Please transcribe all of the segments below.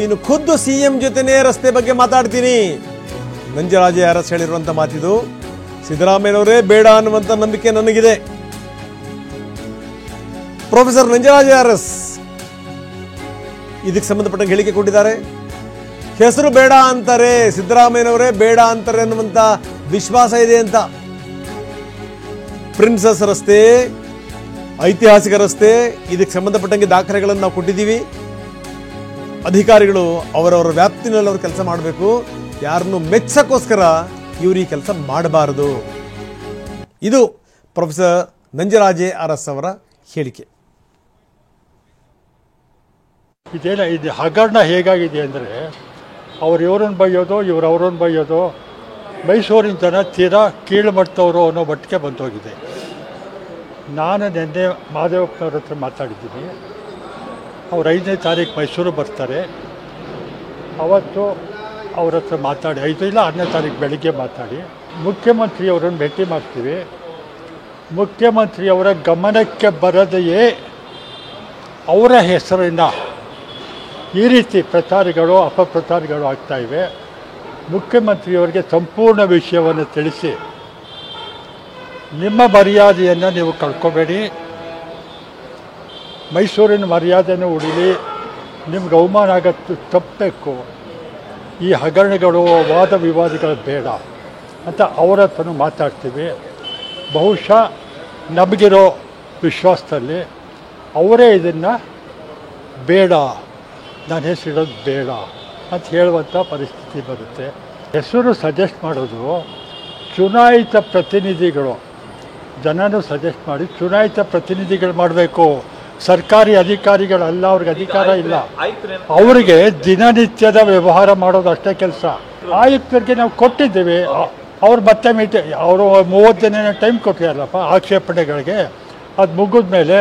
ಇನ್ನು ಖುದ್ದು ಸಿಎಂ ಜೊತೆನೇ ರಸ್ತೆ ಬಗ್ಗೆ ಮಾತಾಡ್ತೀನಿ. ನಂಜರಾಜೆ ಅರಸ್ ಹೇಳಿರುವಂತ ಮಾತಿದು. ಸಿದ್ದರಾಮಯ್ಯನವರೇ ಬೇಡ ಅನ್ನುವಂತ ನಂಬಿಕೆ ನನಗಿದೆ. ಪ್ರೊಫೆಸರ್ ನಂಜರಾಜೆ ಅರಸ್ ಇದಕ್ಕೆ ಸಂಬಂಧಪಟ್ಟ ಹೇಳಿಕೆ ಕೊಟ್ಟಿದ್ದಾರೆ. ಹೆಸರು ಬೇಡ ಅಂತಾರೆ, ಸಿದ್ದರಾಮಯ್ಯನವರೇ ಬೇಡ ಅಂತಾರೆ ಅನ್ನುವಂತ ವಿಶ್ವಾಸ ಇದೆ ಅಂತ. ಪ್ರಿನ್ಸಸ್ ರಸ್ತೆ, ಐತಿಹಾಸಿಕ ರಸ್ತೆ, ಇದಕ್ಕೆ ಸಂಬಂಧಪಟ್ಟಂಗೆ ದಾಖಲೆಗಳನ್ನು ನಾವು ಕೊಟ್ಟಿದ್ದೀವಿ. ಅಧಿಕಾರಿಗಳು ಅವರವರ ವ್ಯಾಪ್ತಿನಲ್ಲಿ ಅವರು ಕೆಲಸ ಮಾಡಬೇಕು. ಯಾರನ್ನು ಮೆಚ್ಚಕ್ಕೋಸ್ಕರ ಇವರು ಈ ಕೆಲಸ ಮಾಡಬಾರದು. ಇದು ಪ್ರೊಫೆಸರ್ ನಂಜರಾಜೆ ಅರಸ್ ಅವರ ಹೇಳಿಕೆ. ಇದು ಹಗರಣ ಹೇಗಾಗಿದೆ ಅಂದರೆ ಅವ್ರು ಇವ್ರನ್ನ ಬೈಯೋದು, ಇವ್ರು ಅವ್ರನ್ನ ಬೈಯೋದು, ಮೈಸೂರಿನ ಜನ ತೀರಾ ಕೀಳು ಮಟ್ಟದವರು ಅನ್ನೋ ಮಟ್ಟಿಗೆ ಬಂದೋಗಿದೆ. ನಾನು ನಿನ್ನೆ ಮಹದೇವಪ್ಪನವ್ರ ಹತ್ರ ಮಾತಾಡಿದ್ದೀನಿ. ಅವ್ರು 5ನೇ ತಾರೀಕು ಮೈಸೂರು ಬರ್ತಾರೆ. ಅವತ್ತು ಅವ್ರ ಹತ್ರ ಮಾತಾಡಿ 5 ಇಲ್ಲ 6ನೇ ತಾರೀಕು ಬೆಳಿಗ್ಗೆ ಮಾತಾಡಿ ಮುಖ್ಯಮಂತ್ರಿಯವರನ್ನು ಭೇಟಿ ಮಾಡ್ತೀವಿ. ಮುಖ್ಯಮಂತ್ರಿಯವರ ಗಮನಕ್ಕೆ ಬರದೆಯೇ ಅವರ ಹೆಸರಿನ ಈ ರೀತಿ ಪ್ರಚಾರಗಳು ಅಪಪ್ರಚಾರಗಳು ಆಗ್ತಾಯಿವೆ. ಮುಖ್ಯಮಂತ್ರಿಯವರಿಗೆ ಸಂಪೂರ್ಣ ವಿಷಯವನ್ನು ತಿಳಿಸಿ ನಿಮ್ಮ ಮರ್ಯಾದೆಯನ್ನು ನೀವು ಕಳ್ಕೊಬೇಡಿ, ಮೈಸೂರಿನ ಮರ್ಯಾದೆಯನ್ನು ಉಳಿಲಿ, ನಿಮ್ಗೆ ಅವಮಾನ ಆಗತ್ತು ತಪ್ಪಬೇಕು, ಈ ಹಗರಣಗಳು ವಾದ ವಿವಾದಗಳು ಬೇಡ ಅಂತ ಅವರ ಹತ್ರನೂ ಮಾತಾಡ್ತೀವಿ. ಬಹುಶಃ ನಮಗಿರೋ ವಿಶ್ವಾಸದಲ್ಲಿ ಅವರೇ ಇದನ್ನು ಬೇಡ, ನನ್ನ ಹೆಸರಿಡೋದು ಬೇಡ ಅಂತ ಹೇಳುವಂಥ ಪರಿಸ್ಥಿತಿ ಬರುತ್ತೆ. ಹೆಸರು ಸಜೆಸ್ಟ್ ಮಾಡೋದು ಚುನಾಯಿತ ಪ್ರತಿನಿಧಿಗಳು, ಜನನೂ ಸಜೆಸ್ಟ್ ಮಾಡಿ ಚುನಾಯಿತ ಪ್ರತಿನಿಧಿಗಳು ಮಾಡಬೇಕು. ಸರ್ಕಾರಿ ಅಧಿಕಾರಿಗಳಲ್ಲ, ಅವ್ರಿಗೆ ಅಧಿಕಾರ ಇಲ್ಲ. ಅವರಿಗೆ ದಿನನಿತ್ಯದ ವ್ಯವಹಾರ ಮಾಡೋದು ಅಷ್ಟೇ ಕೆಲಸ. ಆಯುಕ್ತರಿಗೆ ನಾವು ಕೊಟ್ಟಿದ್ದೀವಿ, ಅವ್ರು ಮತ್ತೆ ಅವರು 30 ದಿನ ಟೈಮ್ ಕೊಟ್ಟಿರಲ್ಲಪ್ಪ ಆಕ್ಷೇಪಣೆಗಳಿಗೆ. ಅದು ಮುಗಿದ ಮೇಲೆ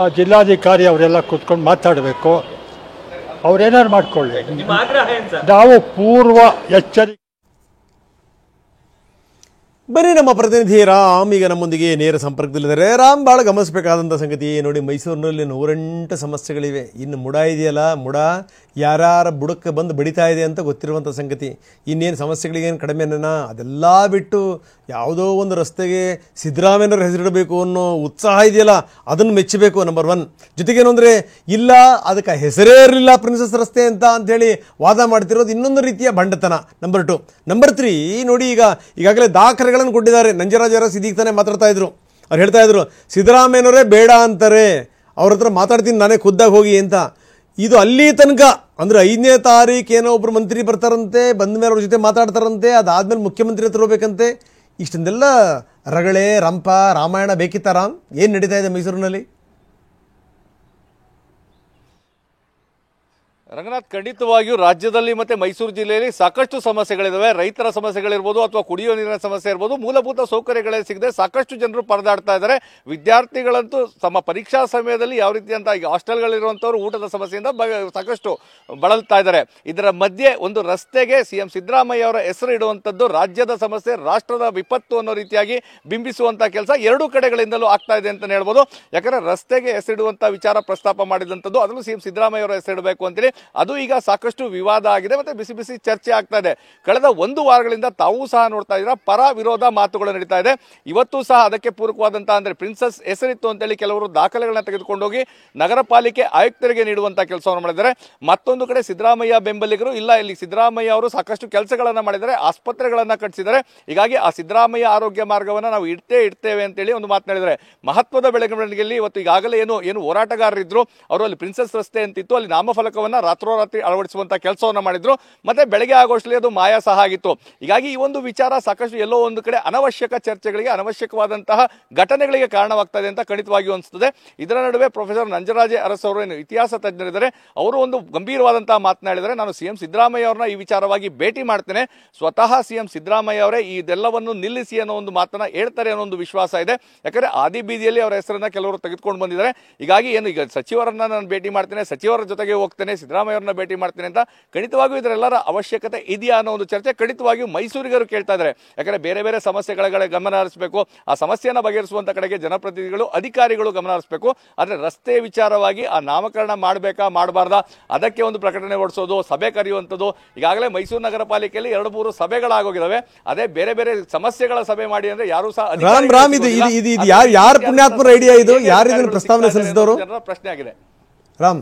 ಆ ಜಿಲ್ಲಾಧಿಕಾರಿ ಅವರೆಲ್ಲ ಕೂತ್ಕೊಂಡು ಮಾತಾಡಬೇಕು. ಅವ್ರೇನಾರು ಮಾಡ್ಕೊಳ್ಳಿ, ನಾವು ಪೂರ್ವ ಎಚ್ಚರಿಕೆ. ಬನ್ನಿ, ನಮ್ಮ ಪ್ರತಿನಿಧಿ ರಾಮ್ ಈಗ ನಮ್ಮೊಂದಿಗೆ ನೇರ ಸಂಪರ್ಕದಲ್ಲಿದ್ದಾರೆ. ರಾಮ್, ಭಾಳ ಗಮನಿಸಬೇಕಾದಂಥ ಸಂಗತಿ ನೋಡಿ, ಮೈಸೂರಿನಲ್ಲಿ 108 ಸಮಸ್ಯೆಗಳಿವೆ. ಇನ್ನು ಮುಡ ಇದೆಯಲ್ಲ, ಮುಡ ಯಾರ್ಯಾರ ಬುಡಕ್ಕೆ ಬಂದು ಬಡಿತಾ ಇದೆ ಅಂತ ಗೊತ್ತಿರುವಂಥ ಸಂಗತಿ. ಇನ್ನೇನು ಸಮಸ್ಯೆಗಳಿಗೇನು ಕಡಿಮೆನಾ? ಅದೆಲ್ಲ ಬಿಟ್ಟು ಯಾವುದೋ ಒಂದು ರಸ್ತೆಗೆ ಸಿದ್ದರಾಮಯ್ಯನವ್ರ ಹೆಸರಿಡಬೇಕು ಅನ್ನೋ ಉತ್ಸಾಹ ಇದೆಯಲ್ಲ, ಅದನ್ನು ಮೆಚ್ಚಬೇಕು. ನಂಬರ್ 1. ಜೊತೆಗೇನು ಅಂದರೆ, ಇಲ್ಲ ಅದಕ್ಕೆ ಹೆಸರೇ ಇರಲಿಲ್ಲ ಪ್ರಿನ್ಸಸ್ ರಸ್ತೆ ಅಂತೇಳಿ ವಾದ ಮಾಡ್ತಿರೋದು ಇನ್ನೊಂದು ರೀತಿಯ ಬಂಡತನ. ನಂಬರ್ 2. ನಂಬರ್ 3 ನೋಡಿ, ಈಗಾಗಲೇ ದಾಖಲೆಗಳನ್ನು ಕೊಟ್ಟಿದ್ದಾರೆ. ನಂಜರಾಜೆ ಅರಸ್ ಇದೀಗ ತಾನೇ ಮಾತಾಡ್ತಾ ಇದ್ರು. ಅವ್ರು ಹೇಳ್ತಾ ಇದ್ರು ಸಿದ್ದರಾಮಯ್ಯನವರೇ ಬೇಡ ಅಂತಾರೆ, ಅವ್ರ ಹತ್ರ ಮಾತಾಡ್ತೀನಿ ನಾನೇ ಖುದ್ದಾಗಿ ಹೋಗಿ ಅಂತ. ಇದು ಅಲ್ಲಿ ತನಕ ಅಂದರೆ 5ನೇ ತಾರೀಕು ಏನೋ ಒಬ್ಬರು ಮಂತ್ರಿ ಬರ್ತಾರಂತೆ, ಬಂದ ಮೇಲೆ ಅವ್ರ ಜೊತೆ ಮಾತಾಡ್ತಾರಂತೆ, ಅದಾದಮೇಲೆ ಮುಖ್ಯಮಂತ್ರಿ ಹತ್ರ ಹೋಗ್ಬೇಕಂತೆ. ಇಷ್ಟೊಂದೆಲ್ಲ ರಗಳೆ ರಂಪ ರಾಮಾಯಣ ಬೇಕಿತ್ತ ರಾಮ್? ಏನು ನಡೀತಾ ಇದೆ ಮೈಸೂರಿನಲ್ಲಿ? ರಂಗನಾಥ್, ಖಂಡಿತವಾಗಿಯೂ ರಾಜ್ಯದಲ್ಲಿ ಮತ್ತೆ ಮೈಸೂರು ಜಿಲ್ಲೆಯಲ್ಲಿ ಸಾಕಷ್ಟು ಸಮಸ್ಯೆಗಳಿದಾವೆ. ರೈತರ ಸಮಸ್ಯೆಗಳಿರ್ಬೋದು ಅಥವಾ ಕುಡಿಯುವ ನೀರಿನ ಸಮಸ್ಯೆ ಇರ್ಬೋದು, ಮೂಲಭೂತ ಸೌಕರ್ಯಗಳೇ ಸಿಗದೆ ಸಾಕಷ್ಟು ಜನರು ಪರದಾಡ್ತಾ ಇದ್ದಾರೆ. ವಿದ್ಯಾರ್ಥಿಗಳಂತೂ ತಮ್ಮ ಪರೀಕ್ಷಾ ಸಮಯದಲ್ಲಿ ಯಾವ ರೀತಿ ಅಂತ ಈಗ ಹಾಸ್ಟೆಲ್ಗಳಿರುವಂಥವ್ರು ಊಟದ ಸಮಸ್ಯೆಯಿಂದ ಸಾಕಷ್ಟು ಬಳಲ್ತಾ ಇದ್ದಾರೆ. ಇದರ ಮಧ್ಯೆ ಒಂದು ರಸ್ತೆಗೆ ಸಿಎಂ ಸಿದ್ದರಾಮಯ್ಯ ಅವರ ಹೆಸರು ಇಡುವಂಥದ್ದು ರಾಜ್ಯದ ಸಮಸ್ಯೆ, ರಾಷ್ಟ್ರದ ವಿಪತ್ತು ಅನ್ನೋ ರೀತಿಯಾಗಿ ಬಿಂಬಿಸುವಂಥ ಕೆಲಸ ಎರಡೂ ಕಡೆಗಳಿಂದಲೂ ಆಗ್ತಾ ಇದೆ ಅಂತಲೇ ಹೇಳ್ಬೋದು. ಯಾಕಂದರೆ ರಸ್ತೆಗೆ ಹೆಸರಿಡುವಂಥ ವಿಚಾರ ಪ್ರಸ್ತಾಪ ಮಾಡಿದಂಥದ್ದು, ಅದರಲ್ಲೂ ಸಿಎಂ ಸಿದ್ದರಾಮಯ್ಯ ಅವರ ಹೆಸರಿಡಬೇಕು ಅಂತೇಳಿ ಅದು ಈಗ ಸಾಕಷ್ಟು ವಿವಾದ ಆಗಿದೆ ಮತ್ತೆ ಬಿಸಿ ಬಿಸಿ ಚರ್ಚೆ ಆಗ್ತಾ ಇದೆ. ಕಳೆದ 1 ವಾರಗಳಿಂದ ತಾವೂ ಸಹ ನೋಡ್ತಾ ಇದ್ದೀರಾ, ಪರ ವಿರೋಧ ಮಾತುಗಳು ನಡೀತಾ ಇದೆ. ಇವತ್ತು ಸಹ ಅದಕ್ಕೆ ಪೂರಕವಾದಂತಹ ಅಂದ್ರೆ ಪ್ರಿನ್ಸಸ್ ಹೆಸರಿತ್ತು ಅಂತೇಳಿ ಕೆಲವರು ದಾಖಲೆಗಳನ್ನ ತೆಗೆದುಕೊಂಡೋಗಿ ನಗರ ಪಾಲಿಕೆ ಆಯುಕ್ತರಿಗೆ ನೀಡುವಂತಹ ಕೆಲಸವನ್ನು ಮಾಡಿದ್ದಾರೆ. ಮತ್ತೊಂದು ಕಡೆ ಸಿದ್ದರಾಮಯ್ಯ ಬೆಂಬಲಿಗರು ಇಲ್ಲ, ಇಲ್ಲಿ ಸಿದ್ದರಾಮಯ್ಯ ಅವರು ಸಾಕಷ್ಟು ಕೆಲಸಗಳನ್ನ ಮಾಡಿದ್ದಾರೆ, ಆಸ್ಪತ್ರೆಗಳನ್ನ ಕಟ್ಟಿಸಿದ್ದಾರೆ, ಹೀಗಾಗಿ ಆ ಸಿದ್ದರಾಮಯ್ಯ ಆರೋಗ್ಯ ಮಾರ್ಗವನ್ನ ನಾವು ಇಡ್ತೇವೆ ಅಂತೇಳಿ ಒಂದು ಮಾತನಾಡಿದ್ದಾರೆ. ಮಹತ್ವದ ಬೆಳವಣಿಗೆಯಲ್ಲಿ ಇವತ್ತು ಈಗಾಗಲೇ ಏನು ಹೋರಾಟಗಾರರಿದ್ರು ಅವರು ಅಲ್ಲಿ ಪ್ರಿನ್ಸಸ್ ರಸ್ತೆ ಅಂತಿತ್ತು, ಅಲ್ಲಿ ನಾಮಫಲಕವನ್ನ ರಾತ್ರೋರಾತ್ರಿ ಅಳವಡಿಸುವಂತ ಕೆಲಸವನ್ನ ಮಾಡಿದ್ರು. ಮತ್ತೆ ಬೆಳಗ್ಗೆ ಆಗೋಷ್ಟರಲ್ಲಿ ಅದು ಮಾಯ ಸಹ ಆಗಿತ್ತು. ಹೀಗಾಗಿ ಈ ಒಂದು ವಿಚಾರ ಸಾಕಷ್ಟು ಎಲ್ಲೋ ಒಂದು ಕಡೆ ಅನವಶ್ಯಕ ಚರ್ಚೆಗಳಿಗೆ, ಅನವಶ್ಯಕವಾದಂತಹ ಘಟನೆಗಳಿಗೆ ಕಾರಣವಾಗ್ತಾ ಇದೆ ಅಂತ ಖಂಡಿತವಾಗಿಯೂ ಅನಿಸುತ್ತದೆ. ಇದರ ನಡುವೆ ಪ್ರೊಫೆಸರ್ ನಂಜರಾಜೆ ಅರಸ್ ಅವರು ಏನು ಇತಿಹಾಸ ತಜ್ಞರಿದ್ದಾರೆ, ಅವರು ಒಂದು ಗಂಭೀರವಾದಂತಹ ಮಾತನಾಡಿದರೆ, ನಾನು ಸಿಎಂ ಸಿದ್ದರಾಮಯ್ಯ ಅವರನ್ನ ಈ ವಿಚಾರವಾಗಿ ಭೇಟಿ ಮಾಡ್ತೇನೆ, ಸ್ವತಃ ಸಿಎಂ ಸಿದ್ದರಾಮಯ್ಯ ಅವರೇ ಇದೆಲ್ಲವನ್ನು ನಿಲ್ಲಿಸಿ ಅನ್ನೋ ಒಂದು ಮಾತನ್ನ ಹೇಳ್ತಾರೆ ಅನ್ನೋ ಒಂದು ವಿಶ್ವಾಸ ಇದೆ. ಯಾಕಂದ್ರೆ ಆದಿ ಬೀದಿಯಲ್ಲಿ ಅವರ ಹೆಸರನ್ನ ಕೆಲವರು ತೆಗೆದುಕೊಂಡು ಬಂದಿದ್ದಾರೆ. ಹೀಗಾಗಿ ಈಗ ಸಚಿವರನ್ನ ನಾನು ಭೇಟಿ ಮಾಡ್ತೇನೆ, ಸಚಿವರ ಜೊತೆಗೆ ಹೋಗ್ತೇನೆ, ಸಿದ್ದರಾಮಯ್ಯವ್ರನ್ನ ಭೇಟಿ ಮಾಡ್ತೀನಿ ಅಂತ. ಖಂಡಿತವಾಗಿಯೂ ಇದರೆಲ್ಲರ ಅವಶ್ಯಕತೆ ಇದೆಯಾ ಅನ್ನೋ ಒಂದು ಚರ್ಚೆ ಖಂಡಿತವಾಗಿಯೂ ಮೈಸೂರಿಗರು ಕೇಳ್ತಾ ಇದ್ದಾರೆ. ಯಾಕಂದ್ರೆ ಬೇರೆ ಬೇರೆ ಸಮಸ್ಯೆಗಳ ಗಮನ ಹರಿಸಬೇಕು, ಆ ಸಮಸ್ಯೆಯನ್ನು ಬಗೆಹರಿಸುವಂತ ಕಡೆಗೆ ಜನಪ್ರತಿನಿಧಿಗಳು ಅಧಿಕಾರಿಗಳು ಗಮನ ಹರಿಸಬೇಕು. ಆದ್ರೆ ರಸ್ತೆ ವಿಚಾರವಾಗಿ ಆ ನಾಮಕರಣ ಮಾಡಬೇಕಾ ಮಾಡಬಾರ್ದಾ ಅದಕ್ಕೆ ಒಂದು ಪ್ರಕಟಣೆ ಹೊರಡಿಸೋದು, ಸಭೆ ಕರೆಯುವಂಥದ್ದು. ಈಗಾಗಲೇ ಮೈಸೂರು ನಗರ ಪಾಲಿಕೆಯಲ್ಲಿ 2-3 ಸಭೆಗಳಾಗೋಗಿದಾವೆ. ಅದೇ ಬೇರೆ ಬೇರೆ ಸಮಸ್ಯೆಗಳ ಸಭೆ ಮಾಡಿ ಅಂದ್ರೆ ಯಾರು ಸಹ ರಾಮ್ ಇದು ಯಾರ ಪುಣ್ಯಾತ್ಮರ ಐಡಿಯಾ ಇದು? ಯಾರು ಇದನ್ನು ಪ್ರಸ್ತಾವನೆ ಸಲ್ಲಿಸಿದವರು? ಜನರ ಪ್ರಶ್ನೆ ಆಗಿದೆ. ರಾಮ್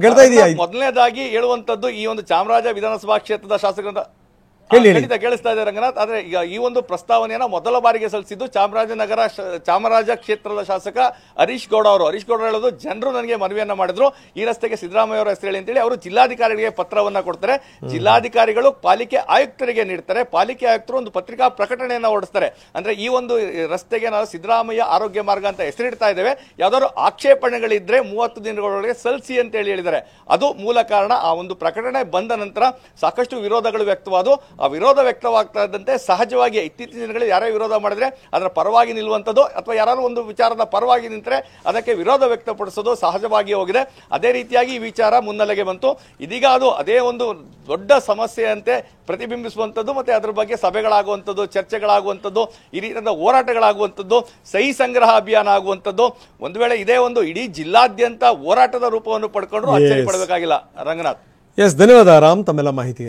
ಕೇಳ್ತಾ ಇದೆಯಾ? ಮೊದಲನೇದಾಗಿ ಹೇಳುವಂತದ್ದು ಈ ಒಂದು ಚಾಮರಾಜ ವಿಧಾನಸಭಾ ಕ್ಷೇತ್ರದ ಶಾಸಕರ ಖಂಡಿತ ಕೇಳಿಸ್ತಾ ಇದೆ ರಂಗನಾಥ್. ಆದ್ರೆ ಈಗ ಈ ಒಂದು ಪ್ರಸ್ತಾವನೆಯನ್ನ ಮೊದಲ ಬಾರಿಗೆ ಸಲ್ಲಿಸಿದ್ದು ಚಾಮರಾಜ ಕ್ಷೇತ್ರದ ಶಾಸಕ ಹರೀಶ್ ಗೌಡ ಅವರು. ಹರೀಶ್ ಗೌಡ ಹೇಳೋದು, ಜನರು ನನಗೆ ಮನವಿಯನ್ನ ಮಾಡಿದ್ರು, ಈ ರಸ್ತೆಗೆ ಸಿದ್ದರಾಮಯ್ಯ ಅವರ ಹೆಸರು ಹೇಳಿ ಅಂತೇಳಿ. ಅವರು ಜಿಲ್ಲಾಧಿಕಾರಿಗಳಿಗೆ ಪತ್ರವನ್ನ ಕೊಡ್ತಾರೆ, ಜಿಲ್ಲಾಧಿಕಾರಿಗಳು ಪಾಲಿಕೆ ಆಯುಕ್ತರಿಗೆ ನೀಡ್ತಾರೆ, ಪಾಲಿಕೆ ಆಯುಕ್ತರು ಒಂದು ಪತ್ರಿಕಾ ಪ್ರಕಟಣೆಯನ್ನ ಹೊರಡಿಸ್ತಾರೆ. ಅಂದ್ರೆ ಈ ಒಂದು ರಸ್ತೆಗೆ ನಾವು ಸಿದ್ದರಾಮಯ್ಯ ಆರೋಗ್ಯ ಮಾರ್ಗ ಅಂತ ಹೆಸರಿಡ್ತಾ ಇದ್ದೇವೆ, ಯಾವ್ದಾದ್ರು ಆಕ್ಷೇಪಣೆಗಳಿದ್ರೆ 30 ದಿನಗಳೊಳಗೆ ಸಲ್ಲಿಸಿ ಅಂತ ಹೇಳಿದ್ದಾರೆ. ಅದು ಮೂಲ ಕಾರಣ. ಆ ಒಂದು ಪ್ರಕಟಣೆ ಬಂದ ನಂತರ ಸಾಕಷ್ಟು ವಿರೋಧಗಳು ವ್ಯಕ್ತವಾದವು. ಆ ವಿರೋಧ ವ್ಯಕ್ತವಾಗ್ತಾ ಇದ್ದಂತೆ ಸಹಜವಾಗಿ ಇತ್ತೀಚಿನ ದಿನಗಳಲ್ಲಿ ಯಾರೇ ವಿರೋಧ ಮಾಡಿದ್ರೆ ಅದರ ಪರವಾಗಿ ನಿಲ್ಲುವಂಥದ್ದು ಅಥವಾ ಯಾರು ಒಂದು ವಿಚಾರದ ಪರವಾಗಿ ನಿಂತರೆ ಅದಕ್ಕೆ ವಿರೋಧ ವ್ಯಕ್ತಪಡಿಸೋದು ಸಹಜವಾಗಿ ಹೋಗಿದೆ. ಅದೇ ರೀತಿಯಾಗಿ ಈ ವಿಚಾರ ಮುನ್ನೆಲೆಗೆ ಬಂತು. ಇದೀಗ ಅದು ಅದೇ ಒಂದು ದೊಡ್ಡ ಸಮಸ್ಯೆಯಂತೆ ಪ್ರತಿಬಿಂಬಿಸುವಂಥದ್ದು, ಮತ್ತೆ ಅದರ ಬಗ್ಗೆ ಸಭೆಗಳಾಗುವಂಥದ್ದು, ಚರ್ಚೆಗಳಾಗುವಂಥದ್ದು, ಈ ರೀತಿಯಾದ ಹೋರಾಟಗಳಾಗುವಂಥದ್ದು, ಸಹಿ ಸಂಗ್ರಹ ಅಭಿಯಾನ ಆಗುವಂಥದ್ದು. ಒಂದು ವೇಳೆ ಇದೇ ಒಂದು ಇಡೀ ಜಿಲ್ಲಾದ್ಯಂತ ಹೋರಾಟದ ರೂಪವನ್ನು ಪಡ್ಕೊಂಡ್ರು ಅಚ್ಚರಿ ಪಡಬೇಕಾಗಿಲ್ಲ. ರಂಗನಾಥ್, ಧನ್ಯವಾದ ರಾಮ್ ತಮ್ಮೆಲ್ಲ ಮಾಹಿತಿ.